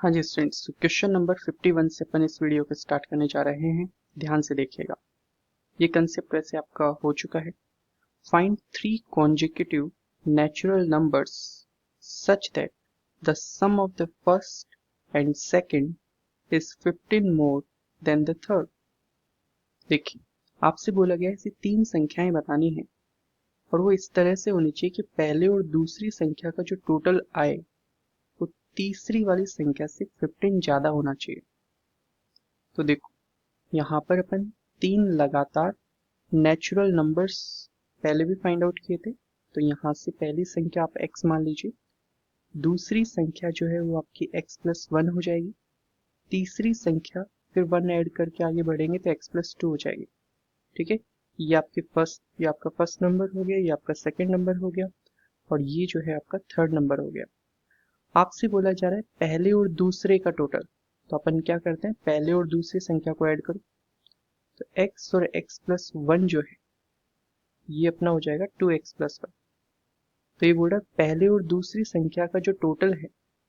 हाँ जी students, question number 51 से अपन इस वीडियो को स्टार्ट करने जा रहे हैं। ध्यान से देखिएगा। ये कंसेप्ट वैसे आपका हो चुका है। Find 3 consecutive natural numbers such that the sum of the first and second is 15 more than the third। देखिए, आपसे बोला गया है ऐसी 3 संख्याएं बतानी है और वो इस तरह से होनी चाहिए कि पहले और दूसरी संख्या का जो टोटल आए वो तीसरी वाली संख्या से 15 ज्यादा होना चाहिए। तो देखो, यहाँ पर अपन 3 लगातार नेचुरल नंबर्स पहले भी फाइंड आउट किए थे। तो यहाँ से पहली संख्या आप x मान लीजिए, दूसरी संख्या जो है वो आपकी x प्लस 1 हो जाएगी, तीसरी संख्या फिर 1 ऐड करके आगे बढ़ेंगे तो x प्लस 2 हो जाएगी। ठीक है, ये आपका फर्स्ट नंबर हो गया, ये आपका सेकेंड नंबर हो गया और ये जो है आपका थर्ड नंबर हो गया। आपसे बोला जा रहा है पहले और दूसरे का टोटल। तो अपन क्या करते हैं, पहले और दूसरी संख्या को ऐड करो। तो x और x प्लस 1 जो है ये अपना हो जाएगा 2x प्लस 1। तो ये बोल रहा है पहले और दूसरी संख्या का जो टोटल है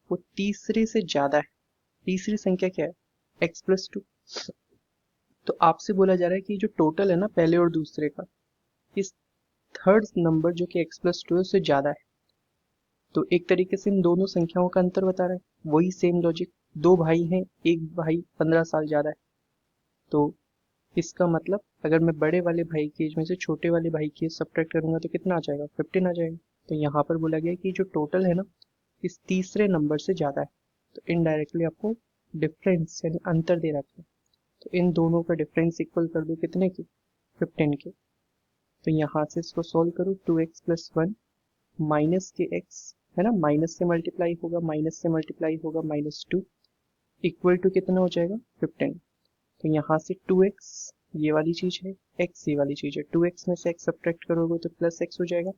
वो तीसरे से ज्यादा है। तीसरी संख्या क्या है, x प्लस 2। तो आपसे बोला जा रहा है कि जो टोटल है ना पहले और दूसरे का, इस थर्ड नंबर जो कि x प्लस 2 है उससे ज्यादा है। तो एक तरीके से इन दोनों संख्याओं का अंतर बता रहा है। वही सेम लॉजिक, दो भाई हैं, एक भाई 15 साल ज्यादा है। तो इसका मतलब अगर मैं बड़े वाले भाई की एज में से छोटे वाले भाई की एज सब्ट्रैक्ट करूंगा तो कितना आ जाएगा, 15 आ जाएगा। तो यहाँ पर बोला गया कि जो टोटल है ना इस तीसरे नंबर से ज्यादा है। तो इनडायरेक्टली आपको डिफरेंस यानी अंतर दे रखा है। तो इन दोनों का डिफरेंस इक्वल कर दो कितने के, 15 के। तो यहाँ से इसको सोल्व करो, 2x प्लस 1 माइनस के x है ना, माइनस से मल्टीप्लाई होगा, माइनस से मल्टीप्लाई होगा -2 इक्वल टू कितना हो जाएगा, 15। तो यहाँ से 2x ये वाली चीज है, x ये वाली चीज है, 2x में से x सब्ट्रैक्ट करोगे तो प्लस x हो जाएगा।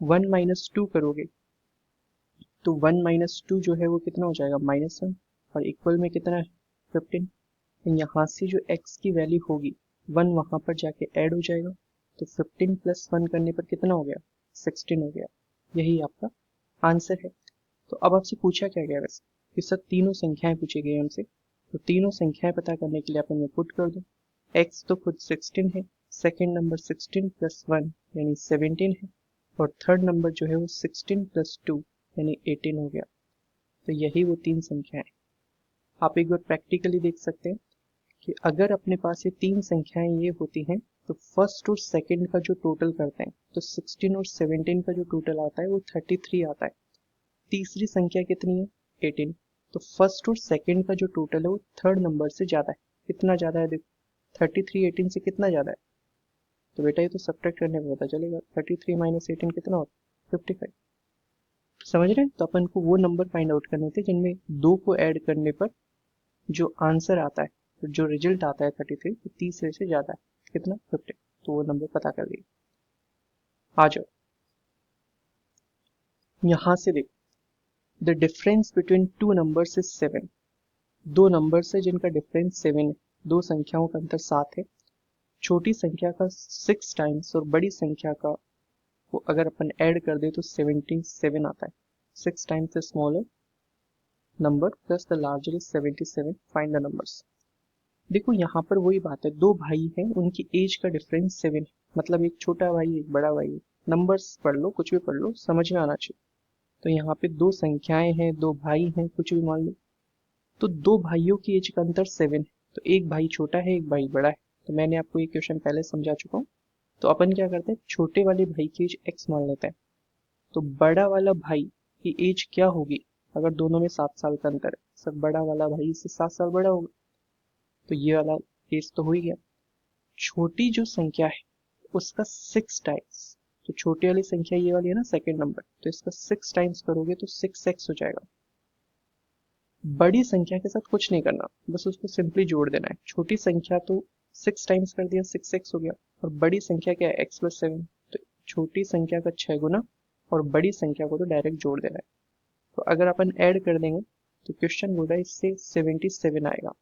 1 माइनस 2 करोगे तो 1 माइनस 2 जो है वो कितना हो जाएगा, -1 और इक्वल में कितना है, 15। तो यहाँ से जो x की वैल्यू होगी 1 वहां पर जाके ऐड हो जाएगा। तो 15 प्लस 1 करने पर कितना हो गया, 16 हो गया। यही आपका आंसर है। तो अब आपसे पूछा क्या गया वैसे, ये सब तीनों संख्याएं पूछी गई हमसे। तो तीनों संख्याएं पता करने के लिए अपन में पुट कर दो। x तो खुद 16 है, सेकेंड नंबर 16 प्लस 1 यानी 17 है और थर्ड नंबर जो है वो 16 प्लस 2 यानी 18 हो गया। तो यही वो तीन संख्याएं। आप एक बार प्रैक्टिकली देख सकते हैं कि अगर अपने पास ये तीन संख्याएं ये होती हैं तो फर्स्ट और सेकंड का जो टोटल करते हैं तो 16 और 17 का जो टोटल आता है वो 33 आता है। तीसरी संख्या कितनी है, 18। तो फर्स्ट और सेकंड का जो टोटल है वो थर्ड नंबर से ज्यादा है। कितना ज्यादा है देखो, 33 18 से कितना ज्यादा है। तो बेटा ये तो सब्ट्रैक्ट करने में पता चलेगा, 33 माइनस 18 कितना होता है, 55। समझ रहे हैं। तो अपन को वो नंबर फाइंड आउट करने थे जिनमें दो को ऐड करने पर जो आंसर आता है, तो जो रिजल्ट आता है 33 तो तीसरे से ज्यादा है, कितना, 50। तो वो नंबर पता कर दिए। आ जाओ, यहां से देखो, the difference between two numbers is 7। दो नंबर्स है जिनका डिफरेंस 7 है, दो संख्याओं का अंतर 7 है। छोटी संख्या का 6 टाइम्स और बड़ी संख्या का वो अगर अपन ऐड कर दे तो 77 आता है। 6 times the smaller number plus the larger is 77, find the numbers. देखो यहाँ पर वही बात है, दो भाई हैं, उनकी एज का डिफरेंस 7 है, मतलब एक छोटा भाई एक बड़ा भाई है। नंबर्स पढ़ लो, कुछ भी पढ़ लो, समझ में आना चाहिए। तो यहाँ पे दो संख्याएं हैं, दो भाई हैं, कुछ भी मान लो। तो दो भाइयों की एज का अंतर 7 है। तो एक भाई छोटा है एक भाई बड़ा है। तो मैंने आपको ये क्वेश्चन पहले समझा चुका हूँ। तो अपन क्या करते हैं, छोटे वाले भाई की एज x मान लेते हैं। तो बड़ा वाला भाई की एज क्या होगी, अगर दोनों में 7 साल का अंतर है, सब बड़ा वाला भाई इससे 7 साल बड़ा होगा। तो ये वाला केस तो हो ही गया। छोटी जो संख्या है उसका 6 टाइम्स, तो छोटी वाली संख्या ये वाली है ना सेकंड नंबर, तो इसका 6 टाइम्स करोगे तो 6x हो जाएगा। बड़ी संख्या के साथ कुछ नहीं करना, बस उसको सिंपली जोड़ देना है। छोटी संख्या तो 6 टाइम्स कर दिया, 6x हो गया। और बड़ी संख्या क्या है, x प्लस 7। तो छोटी संख्या का 6 गुना और बड़ी संख्या को तो डायरेक्ट जोड़ देना है। तो अगर अपन ऐड कर देंगे तो क्वेश्चन बोल रहा है इससे 77 आएगा।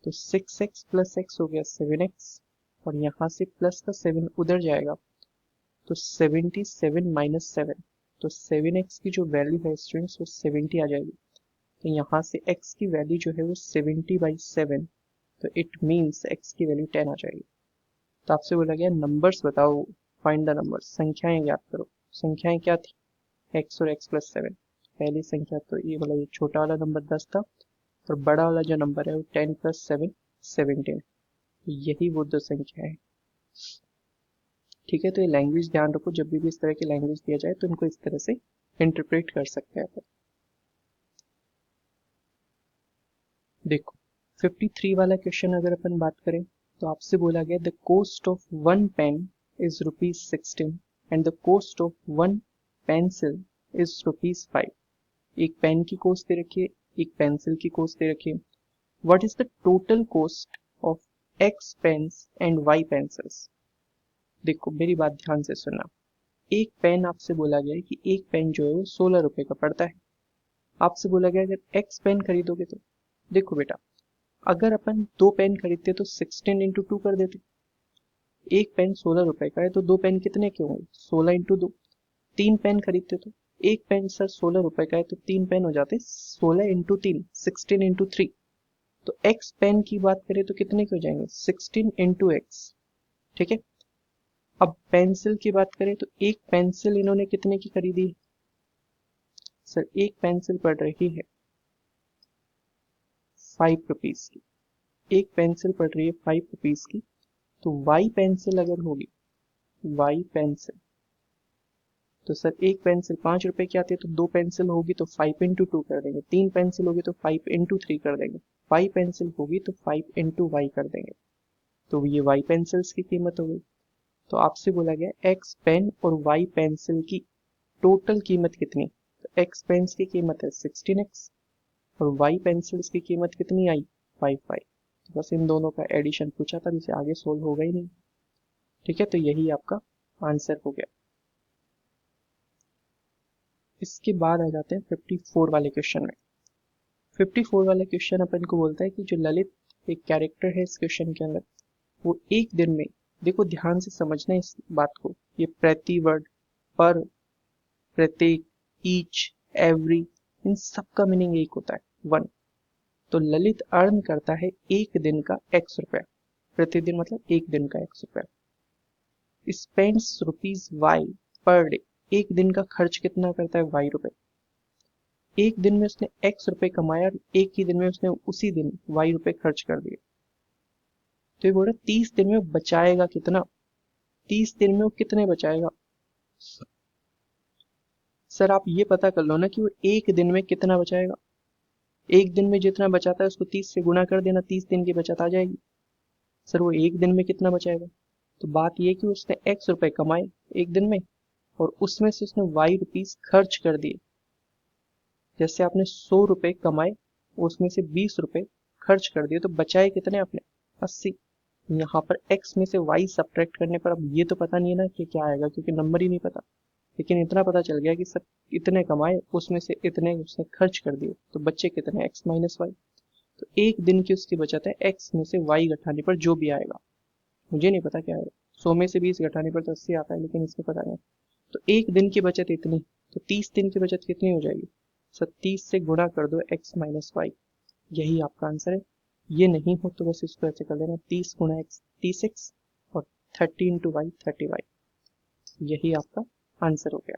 तो 6x प्लस x हो गया 7x और यहाँ से प्लस का 7 उधर जाएगा तो 77 माइनस 7। तो 7x की जो वैल्यू है स्टूडेंट्स वो 70 आ जाएगी। तो यहाँ से x की वैल्यू जो है वो 70/7, तो इट मीन्स x की वैल्यू 10 आ जाएगी। तो आपसे बोला गया नंबर्स बताओ, फाइंड द नंबर्स, संख्याएं ज्ञात करो। संख्याएं क्या थी, x और x+7। पहली संख्या तो ये वाला, ये छोटा वाला नंबर 10 था, और बड़ा वाला जो नंबर है वो 10+7 17। यही वो दो संख्या है। ठीक है, तो ये लैंग्वेज ध्यान रखो, जब भी इस तरह की लैंग्वेज दिया जाए तो इनको इस तरह से इंटरप्रेट कर सकते हैं अपन। देखो 53 वाला क्वेश्चन अगर अपन बात करें तो आपसे बोला गया the cost of one pen is ₹16 and the cost of one pencil is ₹5। एक पेन की कॉस्ट दे रखी है, एक पेंसिल की कॉस्ट दे रखी है। What is the total cost of X pens and Y pencils. देखो मेरी बात ध्यान से सुनना, एक पेन आपसे बोला गया है कि एक पेन जो है वो 16 रुपए का पड़ता है। आपसे बोला गया अगर एक्स पेन खरीदोगे तो देखो बेटा, अगर अपन दो पेन खरीदते तो 16 × 2 कर देते। एक पेन 16 रुपए का है तो दो पेन कितने के होंगे, 16 × 2। तीन पेन खरीदते तो एक पेन सर 16 रुपए का है तो तीन पेन हो जाते 16 × 3, 16 × 3। तो एक्स पेन की बात करें तो कितने के हो जाएंगे, 16 × x। ठीक है, अब पेंसिल की बात करें तो एक पेंसिल इन्होंने कितने की खरीदी है, सर एक पेंसिल पड़ रही है 5 रुपीज की। एक पेंसिल पड़ रही है 5 रुपीज की। तो वाई पेंसिल अगर होगी, वाई पेंसिल, तो सर एक पेंसिल 5 रुपए की आती है तो दो पेंसिल होगी तो 5 × 2 कर देंगे, तीन पेंसिल होगी तो 5 × 3 कर देंगे, 5 पेंसिल होगी तो 5 × y कर देंगे। तो ये वाई पेंसिल्स की कीमत हो गई। तो आपसे बोला गया एक्स पेन और वाई पेंसिल की टोटल कीमत कितनी, तो एक्स पेन की कीमत है 16x और वाई पेंसिल्स की कीमत कितनी आई 5y। तो बस इन दोनों का एडिशन पूछा था, जिसे आगे सोल्व होगा ही नहीं। ठीक है, तो यही आपका आंसर हो गया। इसके बाद आ जाते हैं 54 वाले क्वेश्चन में। 54 वाला क्वेश्चन अपन को बोलता है कि जो ललित एक कैरेक्टर है इस क्वेश्चन के अंदर, वो एक दिन में, देखो ध्यान से समझना इस बात को, ये प्रति वर्ड, पर, प्रत्येक, ईच, एवरी, इन सब का मीनिंग एक होता है, 1। तो ललित अर्न करता है एक दिन का x रुपया, प्रतिदिन मतलब एक दिन का x रुपया। स्पेंड्स ₹y पर डे, एक दिन का खर्च कितना करता है y रुपए। एक दिन में उसने x रुपए कमाया और एक ही दिन में उसने उसी दिन y रुपए खर्च कर दिए। तो ये बोल रहा 30 दिन में बचाएगा कितना, 30 दिन में वो कितने बचाएगा। सर आप ये पता कर लो ना कि वो एक दिन में कितना बचाएगा। एक दिन में जितना बचाता है उसको 30 से गुणा कर देना, 30 दिन की बचत आ जाएगी। सर वो एक दिन में कितना बचाएगा, तो बात ये कि उसने x रुपए कमाए एक दिन में और उसमें से उसने y रुपीस खर्च कर दिए। जैसे आपने 100 रुपए कमाए, उसमें से 20 रुपए खर्च कर दिए, तो बचाए कितने आपने, 80। यहाँ पर x में से y सब्ट्रैक्ट करने पर अब ये तो पता नहीं है ना कि क्या आएगा, क्योंकि नंबर ही नहीं पता, लेकिन इतना पता चल गया कि सब इतने कमाए, उसमें से इतने उसने खर्च कर दिए, तो बच्चे कितने, x - y। तो एक दिन की उसकी बचत है, x में से y घटाने पर जो भी आएगा, मुझे नहीं पता क्या आएगा, 100 में से 20 घटाने पर तो 80 आता है, लेकिन इसमें पता नहीं। तो एक दिन की बचत इतनी, तो 30 दिन की बचत कितनी हो जाएगी, 30 से गुणा कर दो x - y, यही आपका आंसर है। ये नहीं हो तो बस इसको ऐसे कर देना, 30 × x 30x और 30 × y 30y, यही आपका आंसर हो गया।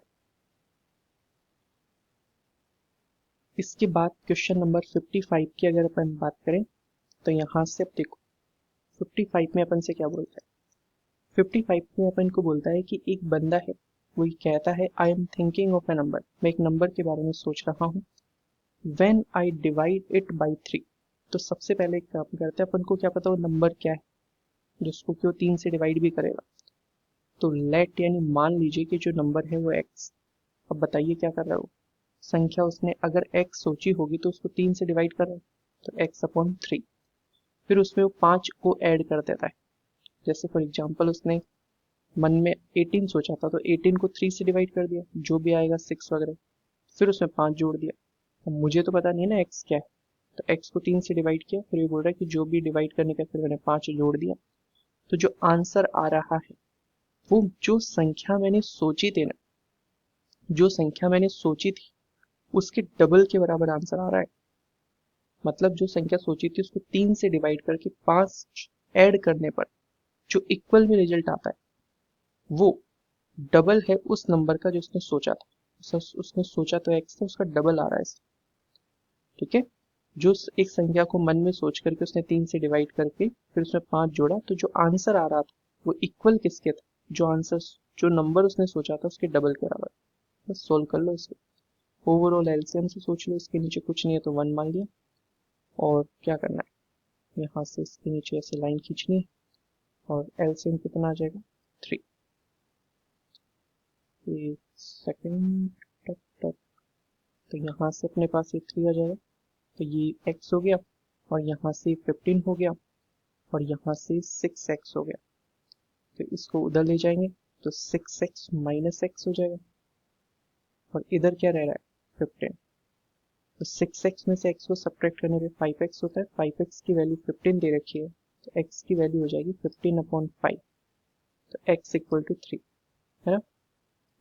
इसके बाद क्वेश्चन नंबर 55 की अगर अपन बात करें तो यहाँ से अब देखो 55 में अपन से क्या बोलता है, 55 में अपन को बोलता है कि एक बंदा है, वो कहता है I am thinking of A number, मैं एक नंबर के बारे में सोच रहा हूँ, when I divide it by 3। तो सबसे पहले एक काम करते हैं, अपन को क्या पता वो नंबर क्या है जिसको कि वो 3 से डिवाइड भी करेगा। तो लेट यानी मान लीजिए कि जो नंबर है वो x। अब बताइए क्या कर रहा है वो, संख्या उसने अगर x सोची होगी तो उसको 3 से डिवाइड कर रहा है, तो x/3। फिर उसमें वो 5 को ऐड कर देता है। जैसे फॉर एग्जांपल उसने मन में 18 सोचा था तो 18 को 3 से डिवाइड कर दिया, जो भी आएगा 6 वगैरह, फिर उसमें 5 जोड़ दिया। अब मुझे तो पता नहीं है ना x क्या है, तो x को 3 से डिवाइड किया, फिर ये बोल रहा है कि जो भी डिवाइड करने का, फिर मैंने 5 जोड़ दिया। तो जो आंसर आ रहा है वो जो संख्या मैंने सोची थी ना, जो संख्या मैंने सोची थी उसके डबल के बराबर आंसर आ रहा है। मतलब जो संख्या सोची थी उसको 3 से डिवाइड करके 5 ऐड करने पर जो इक्वल में रिजल्ट आता है वो डबल है उस नंबर का जो उसने सोचा था। उसने सोचा तो x था, उसका डबल आ रहा है। ठीक है, जो एक संख्या को मन में सोच करके उसने 3 से डिवाइड करके फिर उसमें 5 जोड़ा तो जो आंसर आ रहा था वो इक्वल किसके था, जो आंसर जो नंबर उसने सोचा था उसके डबल के बराबर। बस सोल्व कर लो इसको। ओवरऑल एलसीएम से सोच लो, इसके नीचे कुछ नहीं है तो 1 मान लिया। और क्या करना है, यहाँ से इसके नीचे ऐसे लाइन खींचनी है और एलसीएम कितना आ जाएगा 3। एक सेकेंड, टक टक, तो यहाँ से अपने पास ये 3 आ जाएगा, तो ये x हो गया और यहाँ से 15 हो गया और यहाँ से 6x हो गया। तो इसको उधर ले जाएंगे तो 6x माइनस x हो जाएगा और इधर क्या रह रहा है 15। तो 6x में से x को सब्ट्रैक्ट करने पे 5x होता है। 5x की वैल्यू 15 दे रखी है तो x की वैल्यू हो जाएगी 15/5, तो x इक्वल टू 3 है ना।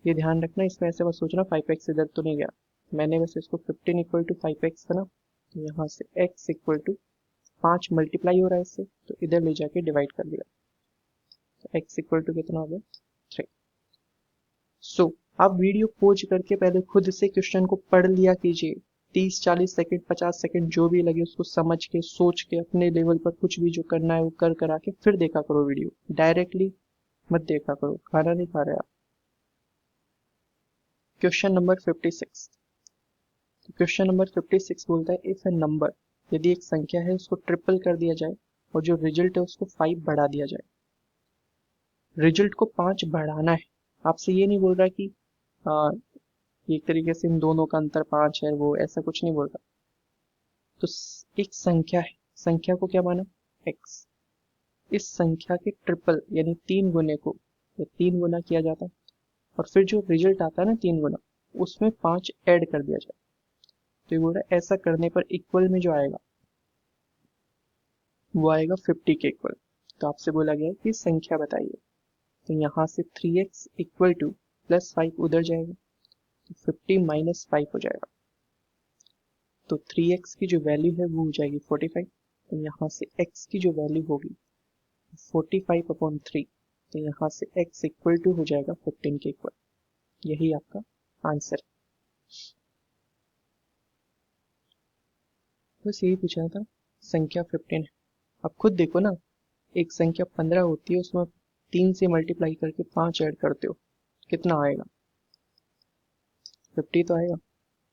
ये ध्यान रखना, इसमें ऐसे बस सोचना 5x इधर तो नहीं गया, मैंने वैसे इसको 15 इक्वल टू 5x था ना, तो यहाँ से x इक्वल टू 5 मल्टीप्लाई हो रहा है इससे तो इधर ले जाके डिवाइड कर दिया, तो x इक्वल टू कितना हो गया 3। सो आप वीडियो पॉज करके पहले खुद से क्वेश्चन को पढ़ लिया कीजिए, 30-40 सेकंड 50 सेकंड जो भी लगे उसको समझ के सोच के अपने लेवल पर कुछ भी जो करना है वो कर करा के फिर देखा करो वीडियो, डायरेक्टली मत देखा करो, खाना नहीं खा रहे आप। Question number 56। क्वेश्चन नंबर 56 बोलता है इफ ए नंबर, यदि एक संख्या है उसको ट्रिपल कर दिया जाए और जो रिजल्ट है उसको 5 बढ़ा दिया जाए। रिजल्ट को 5 बढ़ाना है, आपसे ये नहीं बोल रहा कि एक तरीके से इन दोनों का अंतर 5 है, वो ऐसा कुछ नहीं बोल रहा। तो एक संख्या है, संख्या को क्या माना x, इस संख्या के ट्रिपल यानी 3 गुने को 3 गुना किया जाता है और फिर जो रिजल्ट आता है ना 3 गुना उसमें 5 ऐड कर दिया जाए। तो ये बोल रहा है ऐसा करने पर इक्वल में जो आएगा वो आएगा 50 के इक्वल। तो आपसे बोला गया है कि संख्या बताइए, तो यहाँ से 3x इक्वल टू +5 उधर जाएगा तो 50 माइनस 5 हो जाएगा, तो 3x की जो वैल्यू है वो हो जाएगी 45। तो यहाँ से x की जो वैल्यू होगी 45/3, तो यहाँ से x इक्वल टू हो जाएगा 15 के इक्वल। यही आपका आंसर है। बस यही पूछा था, संख्या 15 है। अब खुद देखो ना, एक संख्या 15 होती है उसमें 3 से मल्टीप्लाई करके 5 ऐड करते हो कितना आएगा 50 तो आएगा।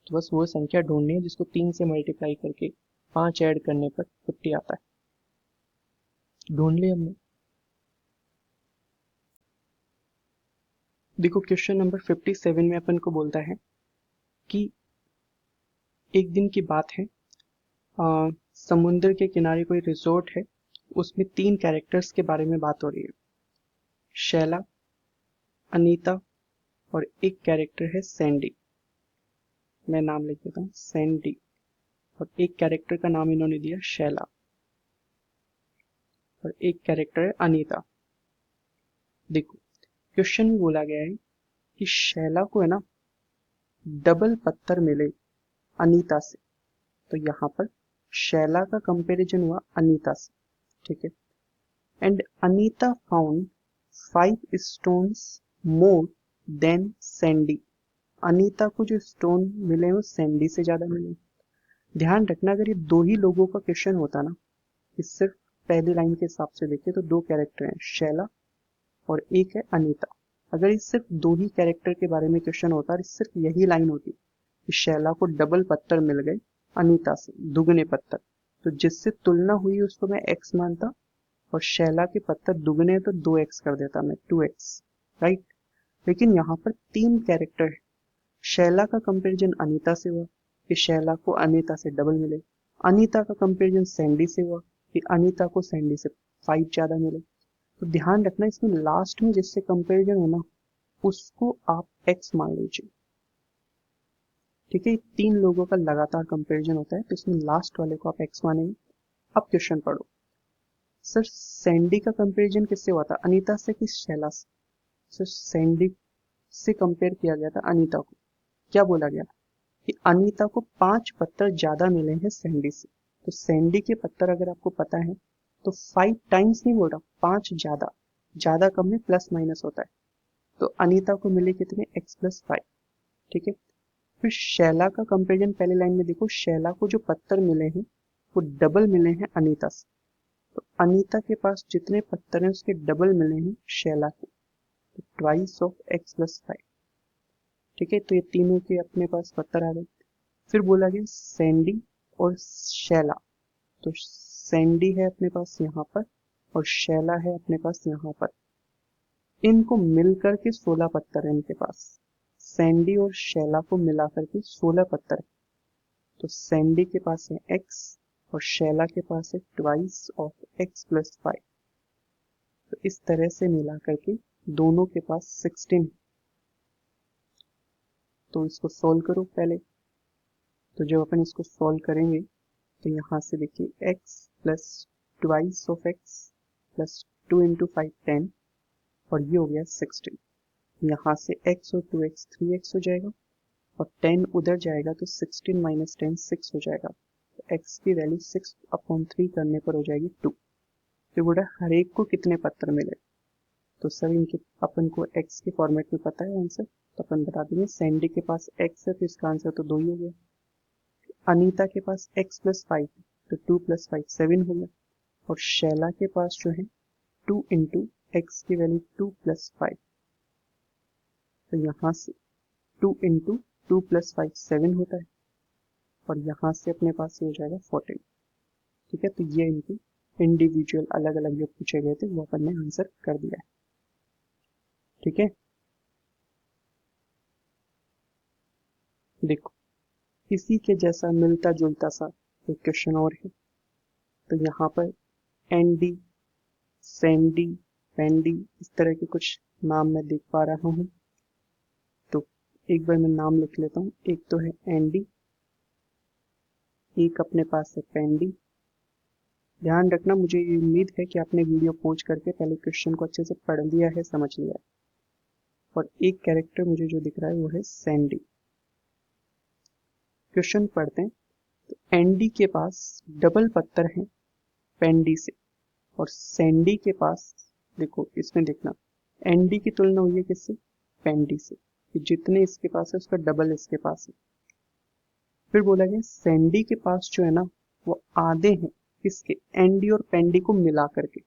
तो बस वो संख्या ढूंढनी है जिसको 3 से मल्टीप्लाई करके 5 ऐड करने पर 50 आता है। ढूंढ लिया हमने। देखो क्वेश्चन नंबर 57 में अपन को बोलता है कि एक दिन की बात है, समुद्र के किनारे कोई रिजॉर्ट है, उसमें 3 कैरेक्टर्स के बारे में बात हो रही है, शैला, अनीता और एक कैरेक्टर है सैंडी। मैं नाम लिख देता हूँ सैंडी, और एक कैरेक्टर का नाम इन्होंने दिया शैला और एक कैरेक्टर है अनीता। देखो क्वेश्चन में बोला गया है कि शैला को है ना डबल पत्थर मिले अनीता से, तो यहाँ पर शैला का कंपैरिजन हुआ अनीता से, ठीक है। And Anita found 5 stones more than Sandy, Anita को जो स्टोन मिले वो सैंडी से ज्यादा मिले। ध्यान रखना अगर ये दो ही लोगों का क्वेश्चन होता ना, कि सिर्फ पहली लाइन के हिसाब से देखें तो 2 कैरेक्टर हैं शैला और एक है अनीता। अगर ये सिर्फ 2 ही कैरेक्टर के बारे में क्वेश्चन होता और सिर्फ यही लाइन होती कि शैला को डबल पत्थर मिल गए अनीता से दुगने पत्थर, तो जिससे तुलना हुई उसको मैं x मानता और शैला के पत्थर दुगने तो 2x कर देता मैं 2x, राइट। लेकिन यहाँ पर 3 कैरेक्टर है, शैला का कंपैरिजन अनीता से हुआ कि शैला को अनीता से डबल मिले, अनीता का कंपैरिजन सैंडी से हुआ कि अनीता को सैंडी से 5 ज्यादा मिले। तो ध्यान रखना इसमें लास्ट में जिससे कंपैरिजन हो ना उसको आप x मान लीजिए, ठीक है। 3 लोगों का लगातार कंपैरिजन होता है तो इसमें लास्ट वाले को आप x मानेंगे। अब क्वेश्चन पढ़ो, सर सैंडी का कंपैरिजन किससे हुआ था, अनीता से कि शैला से। सर सैंडी से कंपेयर किया गया था अनीता को, क्या बोला गया कि अनीता को 5 पत्थर ज्यादा मिले हैं सैंडी से, तो सैंडी के पत्थर अगर आपको पता है तो 5 टाइम्स नहीं बोल रहा, 5 ज्यादा, ज्यादा कम में प्लस माइनस होता है। तो अनीता को मिले कितने, x+5। ठीक है, फिर शैला का कंपेरिजन पहले लाइन में देखो, शैला को जो पत्थर मिले हैं वो डबल मिले हैं अनीता से। तो अनीता के पास जितने पत्थर हैं उसके डबल मिले हैं शैला को, तो ट्वाइस ऑफ x+5। ठीक है, तो ये तीनों के अपने पास पत्थर आ गए। फिर बोला गया सैंडी और शैला, तो सैंडी है अपने पास यहाँ पर और शैला है अपने पास यहाँ पर। इनको मिलकर के 16 पत्थर है इनके पास। सैंडी और शैला को मिलाकर के 16 पत्थर है। तो सैंडी के पास है x और शैला के पास है ट्वाइस ऑफ x+5। तो इस तरह से मिला करके दोनों के पास 16। तो इसको सॉल्व करो पहले। तो जब अपन इसको सॉल्व करेंगे तो यहाँ से देखिए x plus twice of x plus 2 into 5 10 और ये हो गया 16। यहाँ से x और 2x 3x हो जाएगा और 10 उधर जाएगा तो 16 माइनस 10 6 हो जाएगा। तो x की वैल्यू 6/3 करने पर हो जाएगी 2। फिर बोला हर एक को कितने पत्थर मिले, तो सर इनके अपन को x के फॉर्मेट में पता है आंसर, तो अपन बता देंगे सैंडी के पास x है तो इसका आंसर तो 2 ही हो गया। अनीता के पास x+5 तो 2 + 5 7 हो गया और शैला के पास जो है 2 इंटू एक्स की वैल्यू 2 + 5, तो यहाँ से 2 इंटू 2 + 5 7 होता है और यहाँ से अपने पास ये हो जाएगा 14। ठीक है, तो ये इनके इंडिविजुअल अलग अलग जो पूछे गए थे वो अपन ने आंसर कर दिया है। ठीक है, देखो इसी के जैसा मिलता जुलता सा एक क्वेश्चन और है। तो यहाँ पर एंडी, सैंडी, पेंडी इस तरह के कुछ नाम मैं देख पा रहा हूँ। तो एक बार मैं नाम लिख लेता हूँ। एक तो है एंडी, एक अपने पास है पेंडी। ध्यान रखना, मुझे ये उम्मीद है कि आपने वीडियो पहुंच करके पहले क्वेश्चन को अच्छे से पढ़ लिया है, समझ लिया है। और एक कैरेक्टर मुझे जो दिख रहा है वो है सैंडी। क्वेश्चन पढ़ते हैं। तो एंडी के पास डबल पत्थर है पेंडी से और सैंडी के पास, देखो इसमें देखना, एंडी की तुलना हुई है किससे, पेंडी से, कि जितने इसके पास है उसका डबल इसके पास है। फिर बोला गया सैंडी के पास जो है ना वो आधे हैं किसके, एंडी और पेंडी को मिला करके।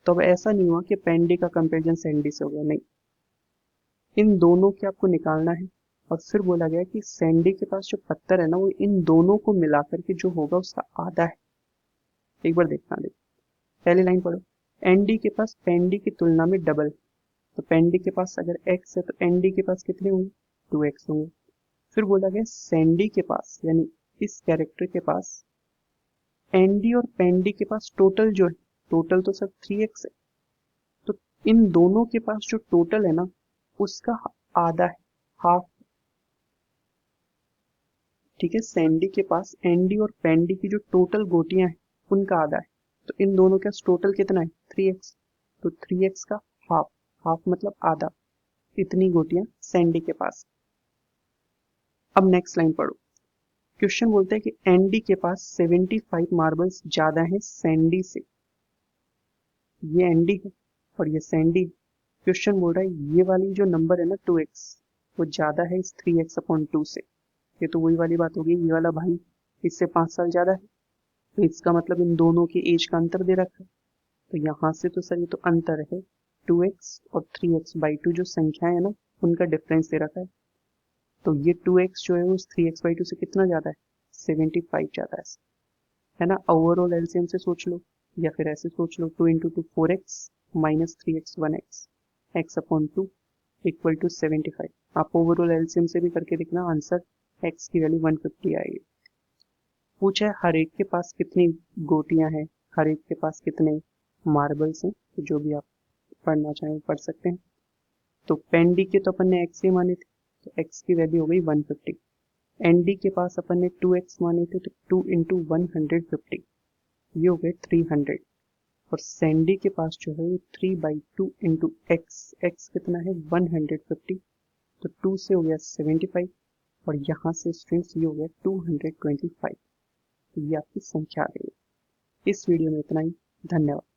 तो अब ऐसा नहीं हुआ कि पेंडी का कंपेरिजन सैंडी से हो गया, नहीं, इन दोनों के आपको निकालना है। और फिर बोला गया कि सैंडी के पास जो पत्थर है ना वो इन दोनों को मिलाकर के जो होगा उसका आधा है। एक बार देखना, देखो पहली लाइन पढ़ो, एनडी के पास पेंडी की तुलना में डबल, तो पेंडी के पास अगर x है तो एनडी के पास कितने होंगे, 2x होंगे। फिर बोला गया सैंडी के पास यानी इस कैरेक्टर के पास एनडी और पेंडी के पास टोटल जो है, टोटल तो सब 3x है, तो इन दोनों के पास जो टोटल है ना उसका आधा है, हाफ। ठीक है, सैंडी के पास एनडी और पेंडी की जो टोटल गोटियां हैं उनका आधा है, तो इन दोनों का टोटल कितना है 3x, तो 3x का हाफ, हाफ मतलब आधा, इतनी गोटियां सैंडी के पास। अब नेक्स्ट लाइन पढ़ो। क्वेश्चन बोलते हैं कि एनडी के पास 75 मार्बल्स ज्यादा हैं सैंडी से। ये एनडी है और ये सैंडी है। क्वेश्चन बोल रहा है ये वाली जो नंबर है ना 2x वो ज्यादा है इस 3x/2 से। ये तो वही वाली बात होगी, ये वाला भाई इससे 5 साल ज्यादा है, तो इसका मतलब इन दोनों के एज का अंतर दे रखा है। तो यहाँ से तो सर ये तो अंतर है 2x और 3x/2 जो संख्या है ना उनका डिफरेंस दे रखा है। तो ये 2x जो है उस 3x/2 से कितना ज्यादा है, 75 ज्यादा है ना। ओवरऑल एलसीएम से सोच लो या फिर ऐसे सोच लो, 2 × 2 4x minus 3x 1x x/2 equal to 75। आप ओवरऑल एलसीएम से भी करके देखना, आंसर x की वैल्यू 150 आएगी। पूछा है हर एक के पास कितनी गोटियां हैं, हर एक के पास कितने मार्बल्स हैं, तो जो भी आप पढ़ना चाहें पढ़ सकते हैं। तो पेंडी के तो अपन ने x ही माने थे, तो x की वैल्यू हो गई 150। एनडी के पास अपन ने 2x माने थे, तो 2 × 150 ये हो गए 300। और सैंडी के पास जो है 3/2 × x कितना है 150, तो 2 से हो गया 75 और यहाँ से स्ट्रिंग्स ये हो गया 225। तो ये आपकी संख्या आ गई। इस वीडियो में इतना ही। धन्यवाद।